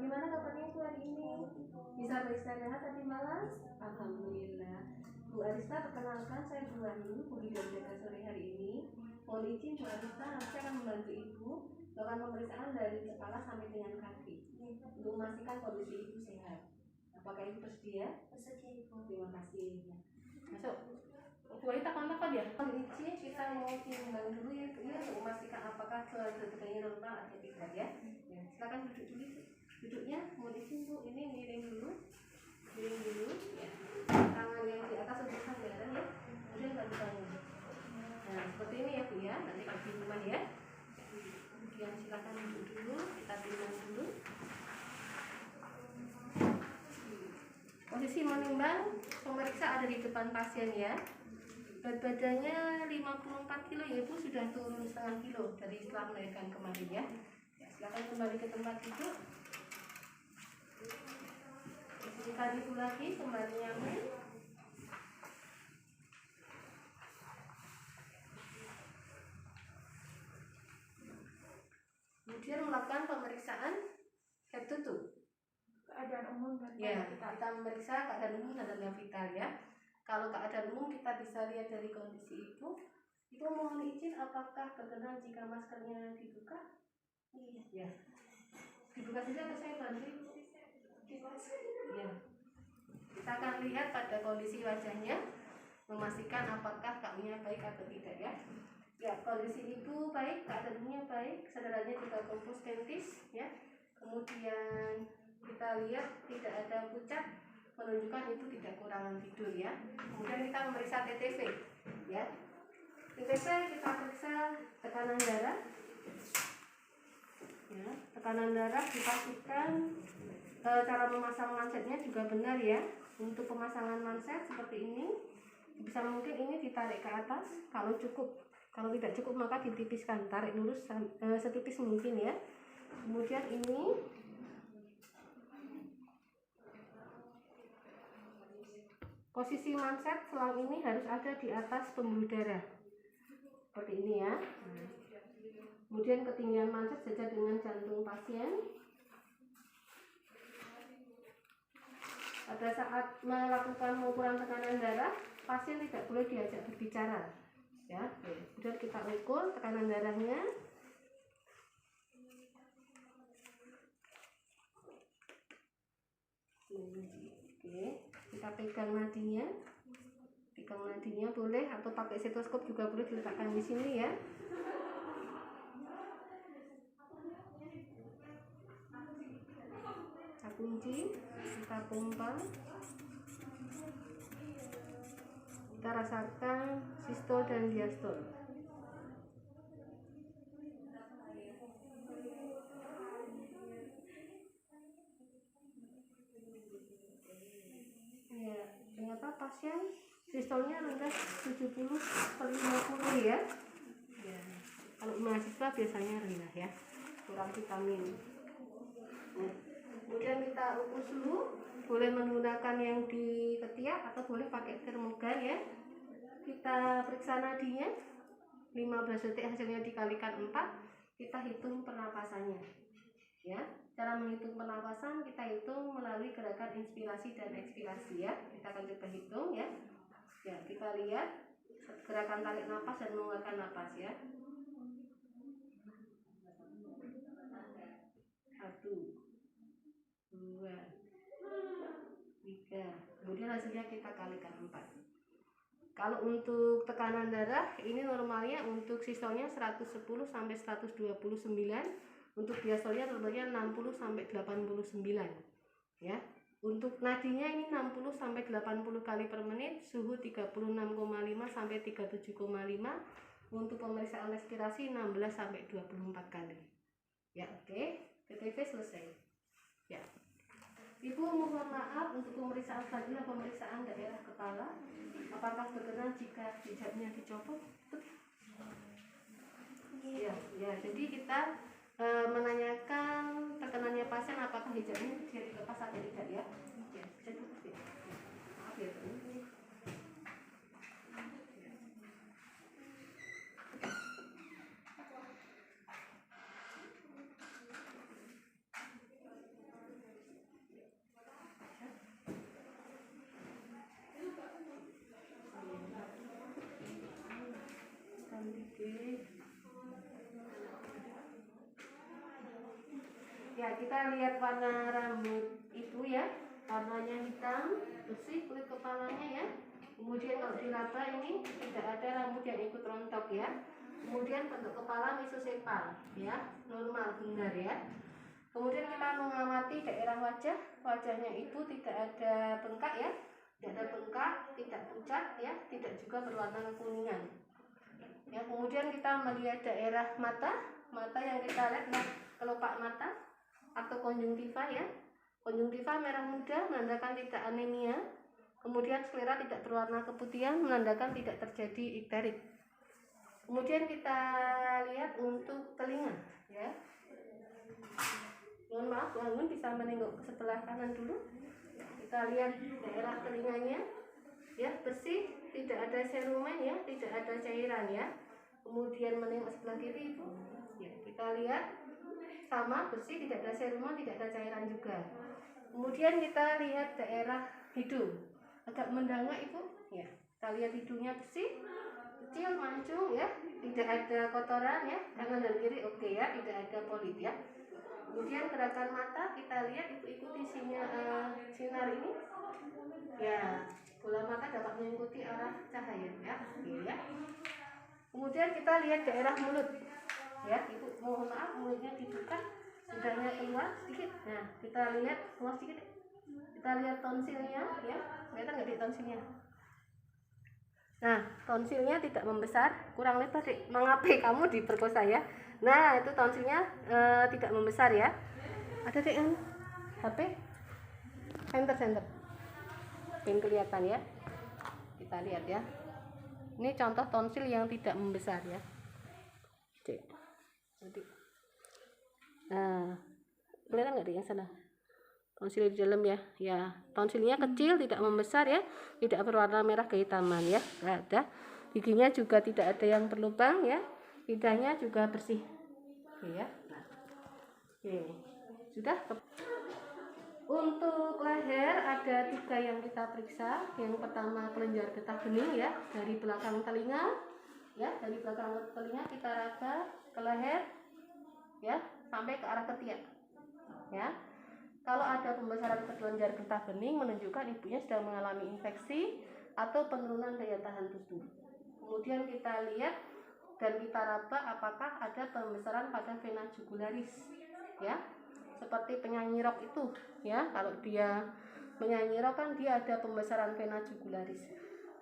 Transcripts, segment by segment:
Bagaimana kabarnya Bu hari ini? Bisa beristirahat tadi malam? Alhamdulillah. Bu Arista, perkenalkan saya Bu Wahyu, Bu Hidayah sore hari ini. Mohon izin Bu Arista, saya akan membantu Ibu melakukan pemeriksaan dari kepala sampai dengan kaki untuk memastikan kondisi Ibu sehat. Apakah Ibu bersedia? Bersedia Ibu. Terima kasih. Masuk. Bu Arista kontak ya? Mohon izin kita mau timbang dulu ya Bu ya, untuk memastikan apakah ketegangannya normal atau tidak ya. Silakan duduk dulu. Duduknya mohon izin Bu, ini miring dulu ya. Tangan yang di atas untuk sandaran ya, kemudian nggak dibangun. Nah seperti ini ya Bu ya, nanti di rumah ya. Kemudian silakan duduk dulu, kita timbang dulu. Posisi menimbang, pemeriksa ada di depan pasien ya. Berat badannya 54 kilo ya Bu, sudah turun setengah kilo dari setelah melahirkan kemarin ya. Silakan kembali ke tempat duduk. Kita dulu lagi, kembali nyaman. Kemudian melakukan pemeriksaan head to toe. Keadaan umum dan ya, kita memeriksa keadaan umum dan tanda vital ya. Kalau keadaan umum kita bisa lihat dari kondisi Ibu. Ibu mohon izin, apakah berkenan jika maskernya dibuka? Iya. Ya. Dibuka saja atau saya bantu? Ya. Kita akan lihat pada kondisi wajahnya, memastikan apakah kakinya baik atau tidak ya. Ya, kondisi Ibu baik, keadaannya baik, saudaranya juga konsistentis ya. Kemudian kita lihat tidak ada pucat, menunjukkan Ibu tidak kurangan tidur ya. Kemudian kita memeriksa TTV ya. TTV kita periksa tekanan darah. Ya, tekanan darah dipastikan. Cara memasang mansetnya juga benar ya. Untuk pemasangan manset seperti ini, bisa mungkin ini ditarik ke atas kalau cukup. Kalau tidak cukup maka ditipiskan, tarik lurus setipis mungkin ya. Kemudian ini posisi manset selang ini harus ada di atas pembuluh darah. Seperti ini ya. Kemudian ketinggian manset sejajar dengan jantung pasien. Pada saat melakukan pengukuran tekanan darah, pasien tidak boleh diajak berbicara. Ya, kemudian kita ukur tekanan darahnya. Oke, kita pegang nadinya. Pegang nadinya boleh, atau pakai stetoskop juga boleh diletakkan di sini ya. Kita kunci, kita pompa. Kita rasakan sistol dan diastol. Ya, ternyata pasien sistolnya rendah 70/50 ya. Ya. Kalau mahasiswa biasanya rendah ya, kurang vitamin. Kemudian kita ukur suhu, boleh menggunakan yang di ketiak atau boleh pakai termogan ya. Kita periksa nadinya, 15 detik hasilnya dikalikan 4, kita hitung pernapasannya ya. Cara menghitung pernapasan kita hitung melalui gerakan inspirasi dan ekspirasi ya. Kita akan coba hitung ya. Ya, kita lihat gerakan tarik nafas dan mengeluarkan nafas ya. 1, 2, 3. Kemudian hasilnya kita kalikan 4. Kalau untuk tekanan darah ini normalnya untuk sistolnya 110 sampai 129, untuk diastolnya normalnya 60 sampai 89 ya. Untuk nadinya ini 60 sampai 80 kali per menit, suhu 36,5 sampai 37,5. Untuk pemeriksaan respirasi 16 sampai 24 kali. Ya, oke. TTV selesai. Ya. Ibu mohon maaf untuk pemeriksaan selanjutnya, pemeriksaan daerah kepala. Apakah berkenan jika hijabnya dicopot? Ya, ya. Jadi kita menanyakan tekanannya pasien apakah hijabnya bisa dilepas atau tidak ya. Ya, bisa dilepas ya. Maaf ya, Bu. Ya, kita lihat warna rambut itu ya, warnanya hitam, bersih, kulit kepalanya ya. Kemudian kalau diraba ini tidak ada rambut yang ikut rontok ya. Kemudian bentuk kepala mesosepal ya, normal bundar ya. Kemudian kita mengamati daerah wajah, wajahnya ibu tidak ada bengkak ya, tidak ada bengkak, tidak pucat ya, tidak juga berwarna kekuningan. Ya, kemudian kita melihat daerah mata, mata yang kita lihat nah, kelopak mata atau konjungtiva ya. Konjungtiva merah muda menandakan tidak anemia. Kemudian sklera tidak berwarna keputihan menandakan tidak terjadi ikterit. Kemudian kita lihat untuk telinga ya. Mohon maaf, bangun bisa menengok ke sebelah kanan dulu. Kita lihat daerah telinganya ya, bersih, tidak ada serumen ya, tidak ada cairan ya. Kemudian menengok sebelah kiri itu ya, kita lihat sama, bersih, tidak ada serumen, tidak ada cairan juga. Kemudian kita lihat daerah hidung agak mendangak itu ya, kita lihat hidungnya bersih, kecil, mancung ya, tidak ada kotoran ya, kanan dan kiri oke ya, tidak ada polip ya. Kemudian gerakan mata kita lihat itu ikuti sinar ini ya, bola mata dapat mengikuti arah cahaya ya, oke ya. Kemudian kita lihat daerah mulut ya, ibu mohon maaf mulutnya dibuka, lidahnya keluar sedikit. Nah, kita lihat keluar sedikit. Kita lihat tonsilnya ya, kelihatan nggak di tonsilnya? Nah, tonsilnya tidak membesar, kurang lebar dek. Mengapa kamu diperkosa ya? Nah, itu tonsilnya tidak membesar ya. Ada dek yang HP? Center. Pengen kelihatan ya. Kita lihat ya. Ini contoh tonsil yang tidak membesar ya. Cek. Nah, kelihatan nggak dek yang sana? Tonsil di dalam ya, ya tonsilnya kecil, tidak membesar ya, tidak berwarna merah kehitaman ya, nggak ada. Giginya juga tidak ada yang berlubang ya, lidahnya juga bersih. Oke ya. Oke, sudah. Untuk leher ada 3 yang kita periksa. Yang pertama kelenjar getah bening ya, dari belakang telinga ya, dari belakang telinga kita raba ke leher ya, sampai ke arah ketiak ya. Kalau ada pembesaran kelenjar getah bening menunjukkan ibunya sedang mengalami infeksi atau penurunan daya tahan tubuh. Kemudian kita lihat dan kita raba apakah ada pembesaran pada vena jugularis ya, seperti penyanyi rock itu ya. Kalau dia penyanyi rock kan dia ada pembesaran vena jugularis.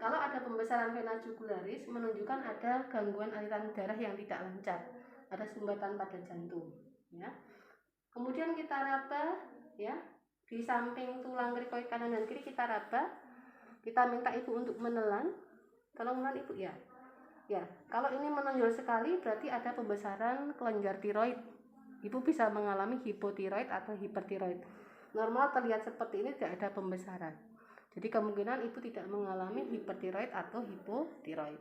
Kalau ada pembesaran vena jugularis menunjukkan ada gangguan aliran darah yang tidak lancar, ada sumbatan pada jantung ya. Kemudian kita raba ya, di samping tulang krikoid kanan dan kiri kita raba. Kita minta ibu untuk menelan. Tolong menelan ibu ya. Ya, kalau ini menonjol sekali berarti ada pembesaran kelenjar tiroid. Ibu bisa mengalami hipotiroid atau hipertiroid. Normal terlihat seperti ini tidak ada pembesaran. Jadi kemungkinan ibu tidak mengalami hipertiroid atau hipotiroid.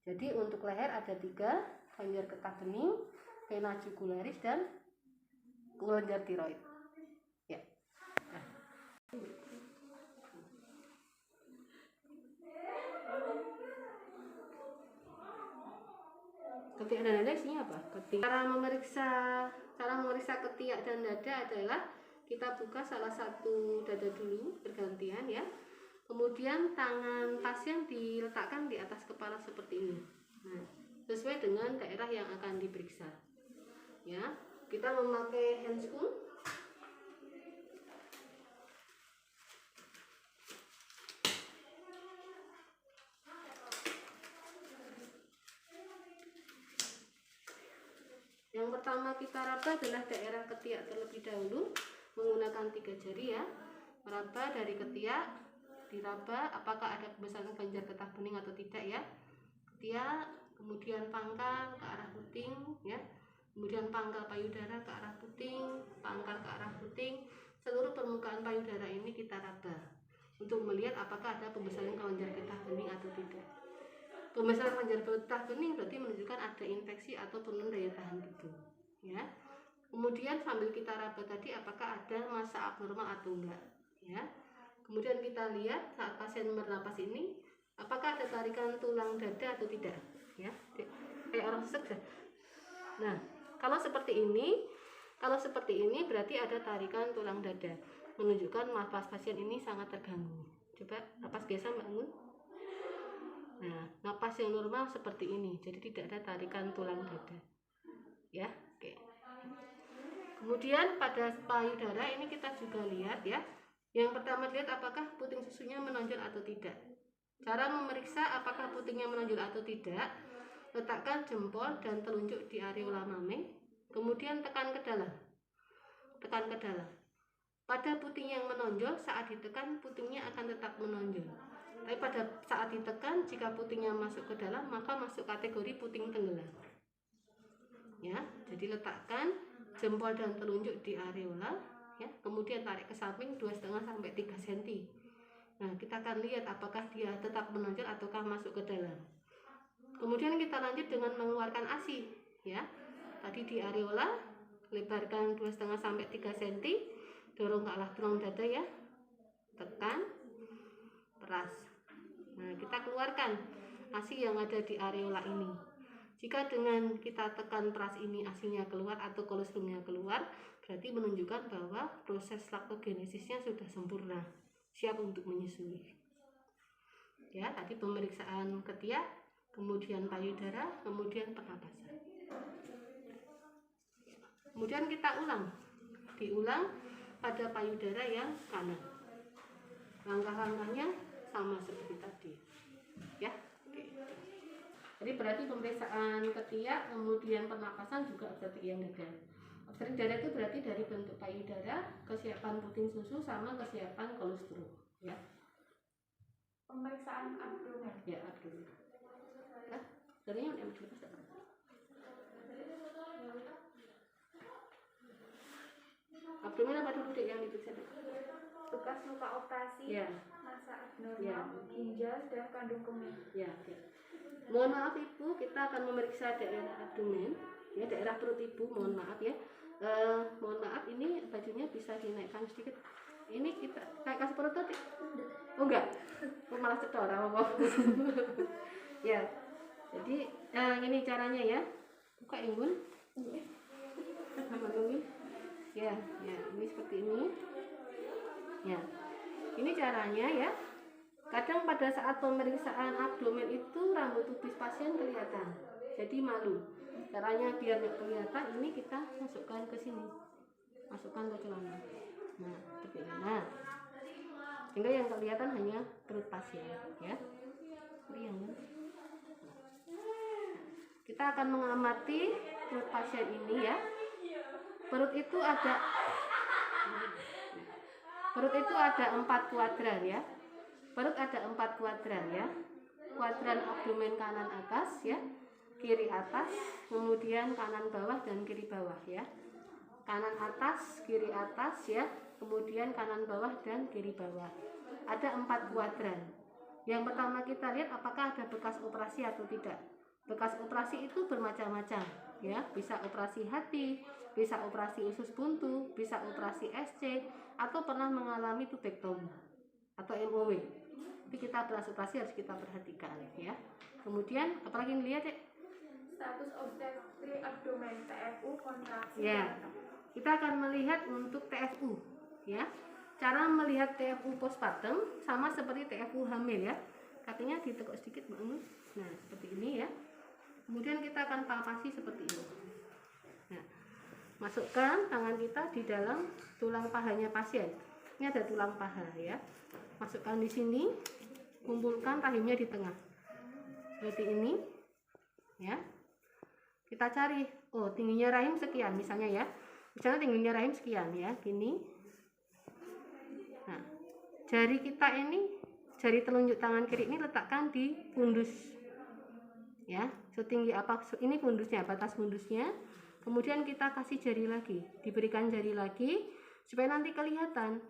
Jadi untuk leher ada 3, kelenjar getah bening, vena jugularis dan kelenjar tiroid. Ya. Nah. Ketiak dan dada isinya apa? Cara memeriksa ketiak dan dada adalah kita buka salah satu dada dulu bergantian ya. Kemudian tangan pasien diletakkan di atas kepala seperti ini. Nah, sesuai dengan daerah yang akan diperiksa. Ya, kita memakai handscoon. Yang pertama kita raba adalah daerah ketiak terlebih dahulu menggunakan 3 jari ya. Meraba dari ketiak, diraba apakah ada pembesaran kelenjar getah bening atau tidak ya. Ketiak, kemudian pangkal ke arah puting ya. Kemudian pangkal payudara ke arah puting, pangkal ke arah puting. Seluruh permukaan payudara ini kita raba untuk melihat apakah ada pembesaran kelenjar getah bening atau tidak. Pembesaran kelenjar getah bening berarti menunjukkan ada infeksi atau penurunan daya tahan tubuh ya. Kemudian sambil kita raba tadi apakah ada massa abnormal atau enggak ya. Kemudian kita lihat saat pasien bernapas ini apakah ada tarikan tulang dada atau tidak ya. kayak orang sesek. Nah, kalau seperti ini berarti ada tarikan tulang dada, menunjukkan napas pasien ini sangat terganggu. Coba napas biasa Mbak Anggun. Nah, napas yang normal seperti ini, jadi tidak ada tarikan tulang dada. Ya, oke. Kemudian pada payudara ini kita juga lihat ya. Yang pertama lihat apakah puting susunya menonjol atau tidak. Cara memeriksa apakah putingnya menonjol atau tidak, letakkan jempol dan telunjuk di areola maming, kemudian tekan ke dalam. Tekan ke dalam. Pada puting yang menonjol, saat ditekan putingnya akan tetap menonjol. Tapi pada saat ditekan, jika putingnya masuk ke dalam, maka masuk kategori puting tenggelam. Ya, jadi letakkan jempol dan telunjuk di areola, ya, kemudian tarik ke samping 2,5 sampai 3 cm. Nah, kita akan lihat apakah dia tetap menonjol ataukah masuk ke dalam. Kemudian kita lanjut dengan mengeluarkan ASI, ya. Tadi di areola lebarkan 2,5 sampai 3 cm, dorong ke arah tulang dada ya. Tekan, peras. Nah, kita keluarkan ASI yang ada di areola ini. Jika dengan kita tekan peras ini ASI-nya keluar atau kolostrumnya keluar, berarti menunjukkan bahwa proses laktogenesisnya sudah sempurna, siap untuk menyusui. Ya, tadi pemeriksaan ketiak, kemudian payudara, kemudian pernapasan. Kemudian kita diulang pada payudara yang kanan. Langkah-langkahnya sama seperti tadi. Ya, oke. Jadi berarti pemeriksaan ketiak, kemudian pernapasan juga obstetrik dada. Obstetrik dada itu berarti dari bentuk payudara, kesiapan puting susu, sama kesiapan kolostrum. Ya. Pemeriksaan abdomen. Ya, abdomen. Ya, jadinya yang dilepas. Abdomen apa dulu dek yang diperiksa? Bekas luka operasi, ya. massa abnormal, ya. ginjal, dan kandung kemih. Ya, oke. Mohon maaf Ibu, kita akan memeriksa daerah abdomen, ya, daerah perut Ibu. Mohon maaf ya. Mohon maaf, ini bajunya bisa dinaikkan sedikit. Ini kita naikkan perut tadi? Oh enggak? Oh, malah cedor apa? Ya. Jadi ini caranya ya. Buka Ingun. Sama Ingun. Ya, ini seperti ini. Ya. Ini caranya ya. Kadang pada saat pemeriksaan abdomen itu rambut pubis pasien kelihatan, jadi malu. Caranya biar nggak kelihatan, ini kita masukkan ke sini, masukkan ke celana. Nah, seperti ini. Nah, sehingga yang kelihatan hanya perut pasien, ya. Kita akan mengamati perut pasien ini ya. Perut itu ada 4 kuadran ya. Perut ada 4 kuadran ya. Kuadran abdomen kanan atas ya, kiri atas, kemudian kanan bawah dan kiri bawah ya. Kanan atas, kiri atas ya, kemudian kanan bawah dan kiri bawah. Ada 4 kuadran. Yang pertama kita lihat apakah ada bekas operasi atau tidak. Bekas operasi itu bermacam-macam ya, bisa operasi hati, bisa operasi usus buntu, bisa operasi SC, atau pernah mengalami tubektomi atau MOW. Tapi kita operasi harus kita perhatikan ya. Kemudian apalagi yang dilihat ya? Status obstetrik abdomen, TFU, kontraksi. Ya. Kita akan melihat untuk TFU ya. Cara melihat TFU postpartum sama seperti TFU hamil ya. Kakinya ditekuk sedikit Mbak Anu. Nah, seperti ini ya. Kemudian kita akan palpasi seperti ini. Nah, masukkan tangan kita di dalam tulang pahanya pasien. Ini ada tulang paha ya. Masukkan di sini, kumpulkan rahimnya di tengah. Seperti ini. Ya. Kita cari, oh tingginya rahim sekian misalnya ya. Misalnya tingginya rahim sekian ya, gini. Nah, jari kita ini, jari telunjuk tangan kiri ini letakkan di fundus. Ya, setinggi apa ini fundusnya, batas fundusnya. Kemudian kita kasih jari lagi, diberikan jari lagi supaya nanti kelihatan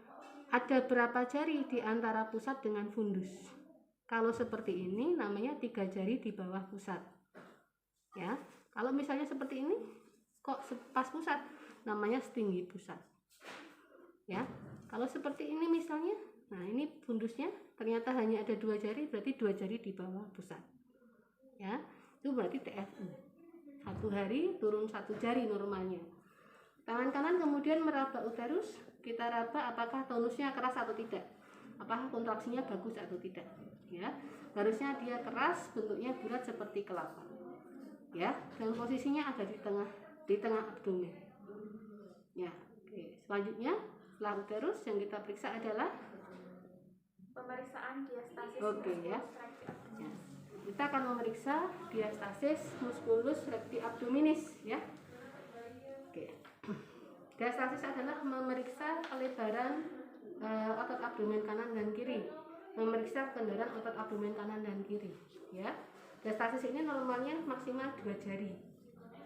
ada berapa jari di antara pusat dengan fundus. Kalau seperti ini namanya 3 jari di bawah pusat. Ya, kalau misalnya seperti ini kok pas pusat, namanya setinggi pusat. Ya, kalau seperti ini misalnya, nah ini fundusnya ternyata hanya ada 2 jari, berarti 2 jari di bawah pusat. Ya, itu berarti TFU. 1 hari turun 1 jari normalnya. Tangan kanan kemudian meraba uterus, kita raba apakah tonusnya keras atau tidak, apakah kontraksinya bagus atau tidak. Ya, harusnya dia keras, bentuknya bulat seperti kelapa. Ya, dan posisinya ada di tengah abdomen. Ya, oke. Selanjutnya setelah uterus yang kita periksa adalah Pemeriksaan diastasis Oke, ya. musculus recti abdominis. Ya, kita akan memeriksa diastasis musculus recti abdominis, ya. Oke. Diastasis adalah memeriksa kelebaran otot abdomen kanan dan kiri, memeriksa kendaraan otot abdomen kanan dan kiri, ya. Diastasis ini normalnya maksimal 2 jari.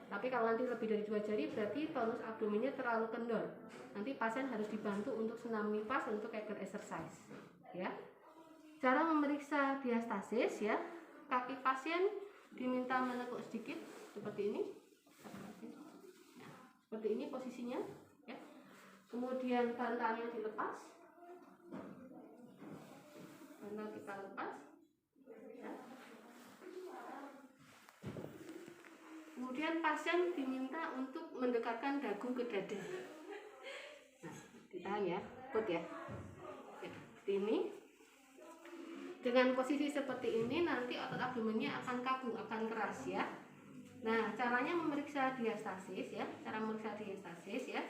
Tapi kalau nanti lebih dari 2 jari berarti tonus abdomennya terlalu kendor. Nanti pasien harus dibantu untuk senam nifas untuk Kegel exercise, ya. Cara memeriksa diastasis, ya. Kaki pasien diminta menekuk sedikit seperti ini. Nah, seperti ini posisinya, ya. Kemudian bantalnya dilepas. Bantal kita lepas, ya. Kemudian pasien diminta untuk mendekatkan dagu ke dada. Nah, ditahan ya, put ya. Ya, seperti ini. Dengan posisi seperti ini nanti otot abdomennya akan kaku, akan keras, ya. Nah, caranya memeriksa diastasis, ya. Cara memeriksa diastasis, ya.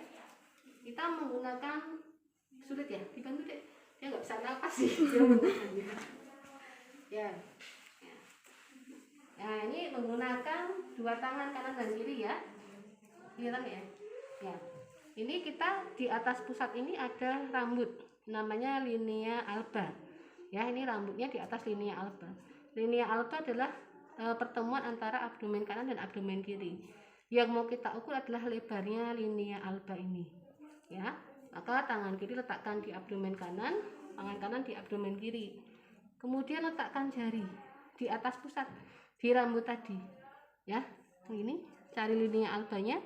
Kita menggunakan, sulit ya, dibantu deh. Dia nggak bisa nafas sih. Ya. Nah, ini menggunakan 2 tangan kanan dan kiri, ya. Kelihatan ya? Ya. Ini kita di atas pusat ini ada rambut, namanya linea alba. Ya, ini rambutnya di atas linea alba. Linea alba adalah pertemuan antara abdomen kanan dan abdomen kiri. Yang mau kita ukur adalah lebarnya linea alba ini. Ya, maka tangan kiri letakkan di abdomen kanan, tangan kanan di abdomen kiri. Kemudian letakkan jari di atas pusat di rambut tadi. Ya, ini cari linea albanya.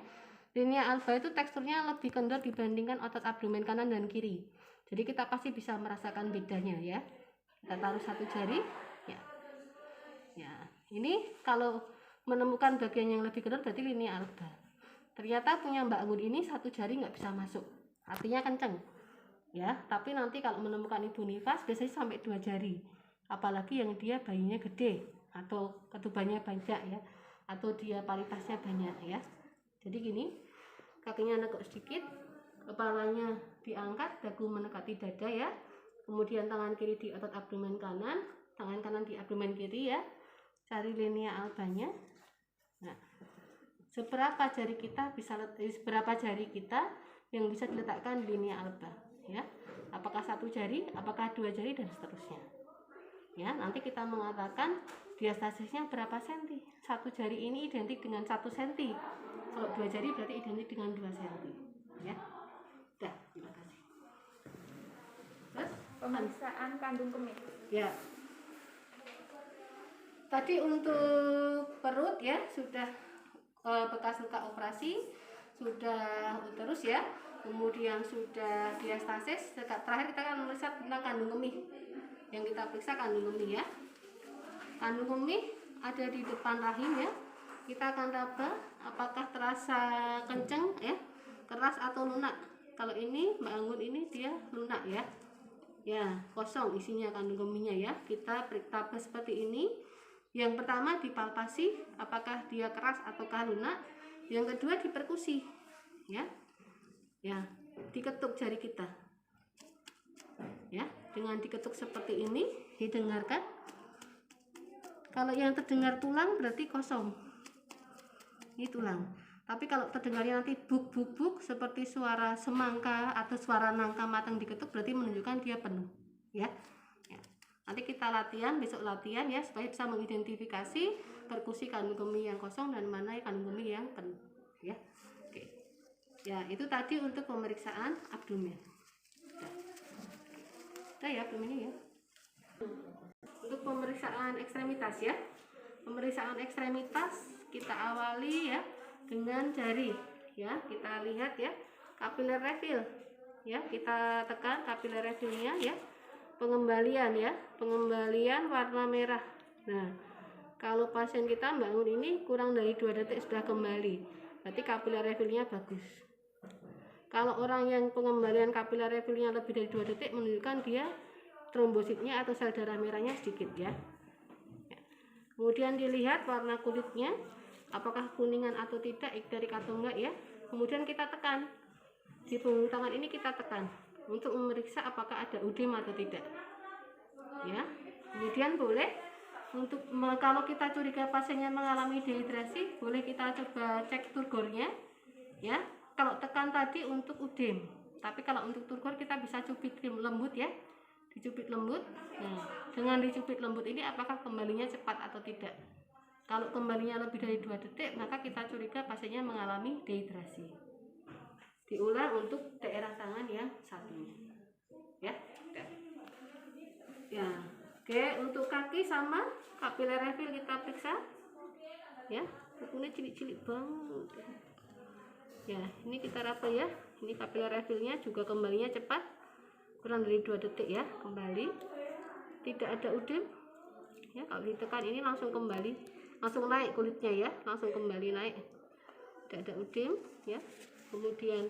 Linea alba itu teksturnya lebih kendor dibandingkan otot abdomen kanan dan kiri. Jadi kita pasti bisa merasakan bedanya, ya. Kita taruh 1 jari, ya. Ya, ini kalau menemukan bagian yang lebih kendor berarti linea alba. Ternyata punya Mbak Anggun ini 1 jari nggak bisa masuk, artinya kenceng, ya. Tapi nanti kalau menemukan ibu nifas biasanya sampai 2 jari, apalagi yang dia bayinya gede atau ketubannya banyak, ya, atau dia paritasnya banyak, ya. Jadi gini, kakinya nekuk sedikit, kepalanya diangkat, dagu mendekati dada, ya. Kemudian tangan kiri di otot abdomen kanan, tangan kanan di abdomen kiri, ya. Cari linea albanya. Nah, seberapa jari kita yang bisa diletakkan di linea alba, ya. Apakah 1 jari, apakah 2 jari, dan seterusnya. Ya, nanti kita mengatakan diastasisnya berapa senti. 1 jari ini identik dengan 1 senti. Kalau 2 jari berarti identik dengan 2 senti. Ya. Udah, terima kasih. Terus Pemeriksaan kandung kemih. ya. Tadi untuk perut, ya, sudah bekas luka operasi, sudah uterus, ya. Kemudian sudah diastasis. Terakhir kita akan memeriksa tentang kandung kemih. Yang kita periksa kandung kemih, ya. Kandung kemih ada di depan rahim, ya. Kita akan raba apakah terasa kenceng, ya, keras atau lunak. Kalau ini Mbak Anggun ini dia lunak, ya. Ya, kosong isinya kandung kemihnya, ya. Kita periksa seperti ini. Yang pertama dipalpasi apakah dia keras ataukah lunak. Yang kedua diperkusi, ya. Ya, diketuk jari kita. Ya, dengan diketuk seperti ini, didengarkan. Kalau yang terdengar tulang berarti kosong. Ini tulang. Tapi kalau terdengarnya nanti buk-buk-buk seperti suara semangka atau suara nangka matang diketuk berarti menunjukkan dia penuh, ya. Ya. Nanti kita latihan, besok latihan, ya, supaya bisa mengidentifikasi perkusi kandung kemih yang kosong dan mana kandung kemih yang penuh, ya. Oke. Ya, itu tadi untuk pemeriksaan abdomen. Udah ya abdomennya, ya. Untuk pemeriksaan ekstremitas, ya. Pemeriksaan ekstremitas kita awali, ya, dengan jari, ya. Kita lihat, ya, capillary refill, ya. Kita tekan capillary refill-nya, ya. Pengembalian, ya, pengembalian warna merah. Nah, Kalau pasien kita bangun ini kurang dari 2 detik sudah kembali, berarti capillary refill-nya bagus. Kalau orang yang pengembalian capillary refill-nya lebih dari 2 detik menunjukkan dia trombositnya atau sel darah merahnya sedikit ya. Kemudian dilihat warna kulitnya, apakah kuningan atau tidak, ikterik atau enggak ya. Kemudian kita tekan di punggung tangan ini, kita tekan untuk memeriksa apakah ada udem atau tidak ya. Kemudian boleh untuk kalau kita curiga pasiennya mengalami dehidrasi, boleh kita coba cek turgornya ya. Kalau tekan tadi untuk udem, tapi kalau untuk turgor kita bisa cubit lembut ya, dicubit lembut. Nah, dengan dicubit lembut ini apakah kembalinya cepat atau tidak. Kalau kembalinya lebih dari 2 detik, maka kita curiga pasiennya mengalami dehidrasi. Diulang untuk daerah tangan yang satunya ya. Ya, oke, untuk kaki sama capillary refill kita periksa ya. Kukunya cilik-cilik banget ya. Ini kita raba ya. Ini capillary refill-nya juga kembalinya cepat, kurang dari 2 detik ya kembali. Tidak ada udem ya. Kalau ditekan ini langsung kembali, langsung naik kulitnya ya, langsung kembali naik. Tidak ada udem ya. Kemudian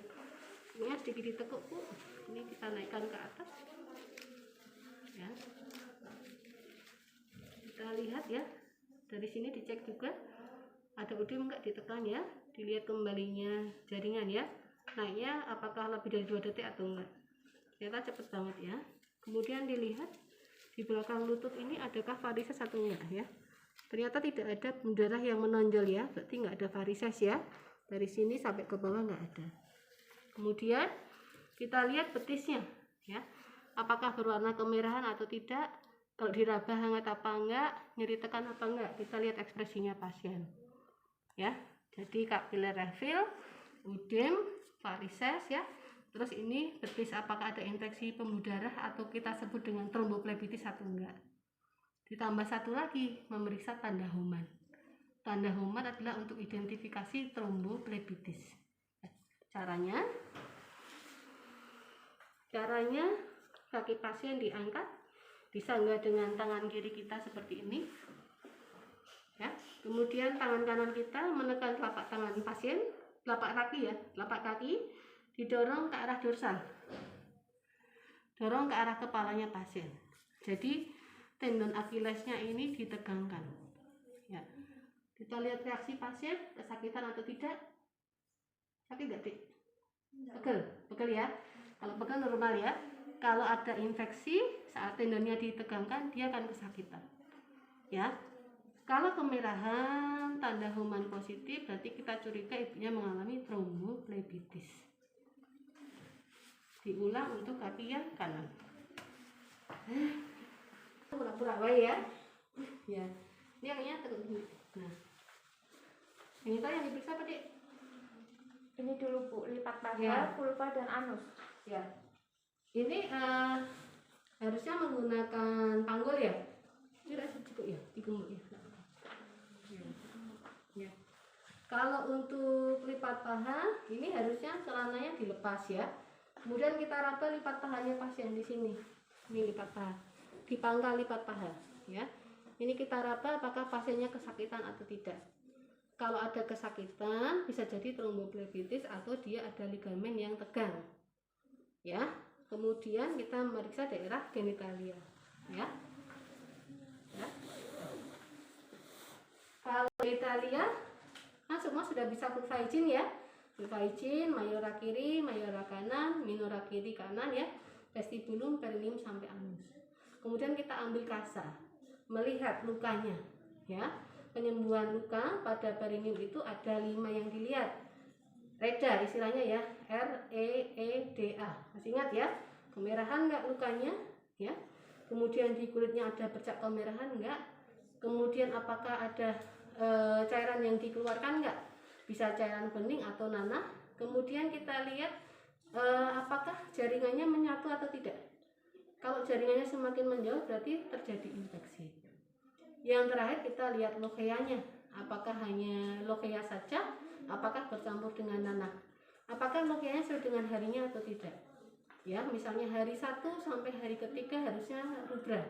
ini sedikit ditekuk Bu. Ini kita naikkan ke atas ya. Kita lihat ya, dari sini dicek juga ada udem enggak, ditekan ya, dilihat kembalinya jaringan ya, naiknya apakah lebih dari 2 detik atau enggak. Ternyata cepet banget ya. Kemudian dilihat di belakang lutut ini adakah varises atau enggak ya. Ternyata tidak ada darah yang menonjol ya, berarti enggak ada varises ya. Dari sini sampai ke bawah enggak ada. Kemudian kita lihat betisnya ya, apakah berwarna kemerahan atau tidak. Kalau diraba hangat apa enggak, nyeri tekan apa enggak, kita lihat ekspresinya pasien ya. Jadi capillary refill, udem, varises ya. Terus ini betis apakah ada infeksi pembuluh darah atau kita sebut dengan tromboflebitis atau enggak. Ditambah satu lagi, memeriksa tanda Homan. Tanda Homan adalah untuk identifikasi tromboflebitis. Caranya kaki pasien diangkat, disanggah dengan tangan kiri kita seperti ini ya. Kemudian tangan kanan kita menekan telapak tangan pasien, telapak kaki ya, telapak kaki didorong ke arah dorsal, dorong ke arah kepalanya pasien. Jadi tendon Achillesnya ini ditegangkan ya. Kita lihat reaksi pasien, kesakitan atau tidak. Sakit nggak Dik? Pegel ya. Kalau pegel normal ya. Kalau ada infeksi saat tendonnya ditegangkan, dia akan kesakitan ya. Kalau kemerahan, tanda Homan positif, berarti kita curiga ibunya mengalami tromboflebitis. Diulang untuk kaki yang kanan. Pura-pura baik ya. Ya. Ini yang tegak dulu. Nah. Ini tadi yang diperiksa apa Dik? Ini dulu Bu, lipat paha, Ya. vulva dan anus. Ya. Ini harusnya menggunakan panggul ya. Tidak cukup ya, digembok ya. Ya. Kalau untuk lipat paha, ini harusnya celananya dilepas ya. Kemudian kita raba lipat pahanya pasien di sini. Ini lipat paha. Di pangkal lipat paha ya. Ini kita raba apakah pasiennya kesakitan atau tidak. Kalau ada kesakitan, bisa jadi tromboflebitis atau dia ada ligamen yang tegang ya. Kemudian kita memeriksa daerah genitalia ya. Kalau genitalia semua sudah bisa vulva hygiene ya. Vulva hygiene, mayora kiri, mayora kanan, minora kiri kanan ya, vestibulum, perineum sampai anus. Kemudian kita ambil kasa, melihat lukanya ya. Penyembuhan luka pada perineum itu ada 5 yang dilihat. Reda istilahnya ya, REEDA. Masih ingat ya? Kemerahan enggak lukanya ya. Kemudian di kulitnya ada bercak kemerahan enggak? Kemudian apakah ada cairan yang dikeluarkan enggak? Bisa cairan bening atau nanah. Kemudian kita lihat apakah jaringannya menyatu atau tidak. Kalau jaringannya semakin menjauh berarti terjadi infeksi. Yang terakhir kita lihat lokeanya, apakah hanya lokea saja, apakah bercampur dengan nanah, apakah lokeanya sesuai dengan harinya atau tidak. Ya, misalnya hari 1 sampai hari ketiga harusnya rubra,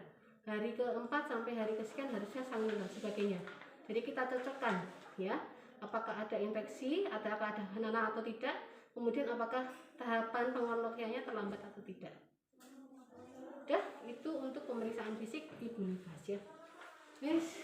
hari keempat sampai hari kesekian harusnya salin dan sebagainya. Jadi kita cocokkan ya, apakah ada infeksi, apakah ada nanah atau tidak, kemudian apakah tahapan pengelokiannya terlambat atau tidak. Udah, itu untuk pemeriksaan fisik di Boniface ya. Yes.